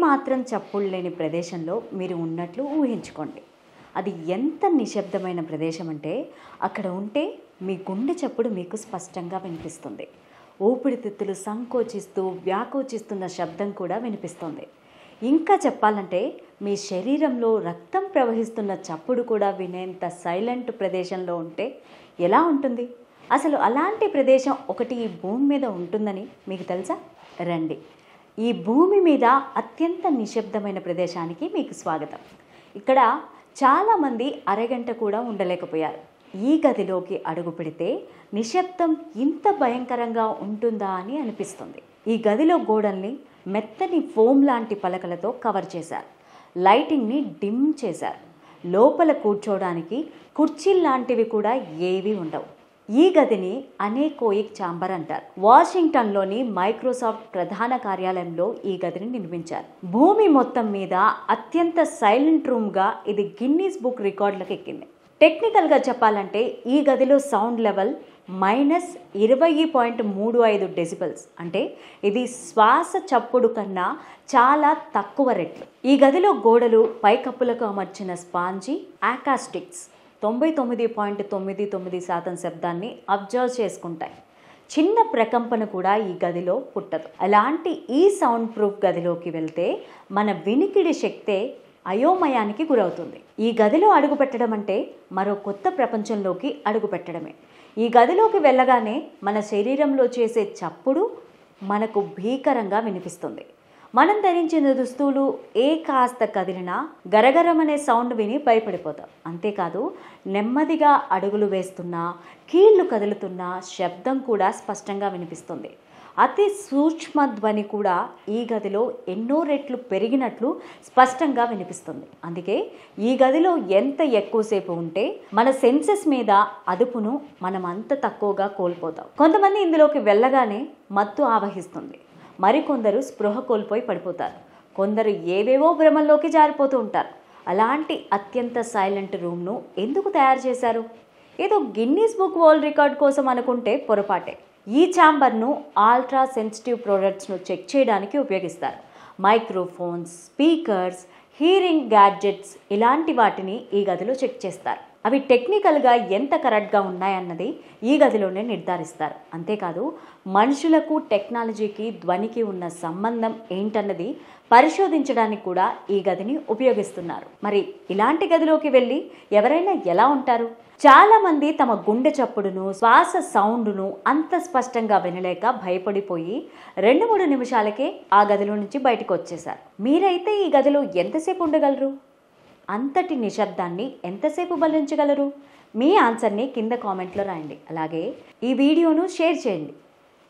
మాత్రం చప్పుడు లేని ప్రదేశంలో మీరు ఉన్నట్లు ఊహించుకోండి. అది ఎంత నిశ్శబ్దమైన ప్రదేశం అంటే అక్కడ ఉంటే మీ గుండె చప్పుడు మీకు స్పష్టంగా వినిపిస్తుంది. ఊపిరితిత్తులు సంకోచిస్తూ వ్యాకోచిస్తున్న శబ్దం కూడా వినిపిస్తుంది. ఇంకా చెప్పాలంటే మీ శరీరంలో రక్తం ప్రవహిస్తున్న చప్పుడు కూడా వినేంత సైలెంట్ ప్రదేశంలో ఉంటే ఎలా ఉంటుంది? అసలు అలాంటి ప్రదేశం ఒకటి ఈ భూమి మీద ఉంటుందని మీకు తెలుసా? రండి, ఈ భూమి మీద అత్యంత నిశ్శబ్దమైన ప్రదేశానికి మీకు స్వాగతం. ఇక్కడ చాలామంది అరగంట కూడా ఉండలేకపోయారు. ఈ గదిలోకి అడుగు పెడితే నిశ్శబ్దం ఇంత భయంకరంగా ఉంటుందా అని అనిపిస్తుంది. ఈ గదిలో గోడల్ని మెత్తని ఫోమ్ లాంటి పలకలతో కవర్ చేశారు. లైటింగ్ని డిమ్ చేశారు. లోపల కూర్చోవడానికి కుర్చీల్లాంటివి కూడా ఏవీ ఉండవు. ఈ గదిని అనేకోయిక్ ఛాంబర్ అంటారు. వాషింగ్టన్లోని మైక్రోసాఫ్ట్ ప్రధాన కార్యాలయంలో ఈ గదిని నిర్మించారు. భూమి మొత్తం మీద అత్యంత సైలెంట్ రూమ్గా ఇది గిన్నీస్ బుక్ రికార్డులకు ఎక్కింది. టెక్నికల్గా చెప్పాలంటే ఈ గదిలో సౌండ్ లెవెల్ -20.35 డెసిబెల్స్, అంటే ఇది శ్వాస చప్పుడు కన్నా చాలా తక్కువ రెట్లు. ఈ గదిలో గోడలు పైకప్పులకు అమర్చిన స్పాంజీ ఆకాస్టిక్స్ 99.99% శబ్దాన్ని అబ్జర్వ్ చేసుకుంటాయి. చిన్న ప్రకంపన కూడా ఈ గదిలో పుట్టదు. అలాంటి ఈ సౌండ్ ప్రూఫ్ గదిలోకి వెళ్తే మన వినికిడి శక్తే అయోమయానికి గురవుతుంది. ఈ గదిలో అడుగు పెట్టడం అంటే మరో కొత్త ప్రపంచంలోకి అడుగు పెట్టడమే. ఈ గదిలోకి వెళ్ళగానే మన శరీరంలో చేసే చప్పుడు మనకు భీకరంగా వినిపిస్తుంది. మనం ధరించిన దుస్తులు కాస్త కదిలినా గరగరమనే సౌండ్ విని భయపడిపోతాం. అంతేకాదు, నెమ్మదిగా అడుగులు వేస్తున్నా కీళ్లు కదులుతున్నా శబ్దం కూడా స్పష్టంగా వినిపిస్తుంది. అతి సూక్ష్మ ధ్వని కూడా ఈ గదిలో ఎన్నో రెట్లు పెరిగినట్లు స్పష్టంగా వినిపిస్తుంది. అందుకే ఈ గదిలో ఎంత ఎక్కువసేపు ఉంటే మన సెన్సెస్ మీద అదుపును మనం అంత తక్కువగా కోల్పోతాం. కొంతమంది ఇందులోకి వెళ్ళగానే మత్తు ఆవహిస్తుంది. మరికొందరు స్పృహ కోల్పోయి పడిపోతారు. కొందరు ఏవేవో భ్రమల్లోకి జారిపోతూ ఉంటారు. అలాంటి అత్యంత సైలెంట్ రూమ్ను ఎందుకు తయారు చేశారు? ఏదో గిన్నీస్ బుక్ వరల్డ్ రికార్డ్ కోసం అనుకుంటే పొరపాటే. ఈ ఛాంబర్ను అల్ట్రా సెన్సిటివ్ ప్రోడక్ట్స్ను చెక్ చేయడానికి ఉపయోగిస్తారు. మైక్రోఫోన్స్, స్పీకర్స్, హీరింగ్ గ్యాడ్జెట్స్ ఇలాంటి వాటిని ఈ గదిలో చెక్ చేస్తారు. అవి టెక్నికల్గా ఎంత కరెక్ట్గా ఉన్నాయన్నది ఈ గదిలోనే నిర్ధారిస్తారు. అంతేకాదు, మనుషులకు టెక్నాలజీకి ధ్వనికి ఉన్న సంబంధం ఏంటన్నది పరిశోధించడానికి కూడా ఈ గదిని ఉపయోగిస్తున్నారు. మరి ఇలాంటి గదిలోకి వెళ్ళి ఎవరైనా ఎలా ఉంటారు? చాలామంది తమ గుండె చప్పుడును, శ్వాస సౌండ్ను అంత స్పష్టంగా వినలేక భయపడిపోయి 2-3 నిమిషాలకే ఆ గదిలో నుంచి బయటకు వచ్చేశారు. మీరైతే ఈ గదిలో ఎంతసేపు ఉండగలరు? అంతటి నిశ్శబ్దాన్ని ఎంతసేపు భరించగలరు? మీ ఆన్సర్ని కింద కామెంట్లో రాయండి. అలాగే ఈ వీడియోను షేర్ చేయండి.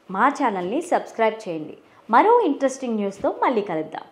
మా ఛానల్ని సబ్స్క్రైబ్ చేయండి. మరో ఇంట్రెస్టింగ్ న్యూస్తో మళ్ళీ కలుద్దాం.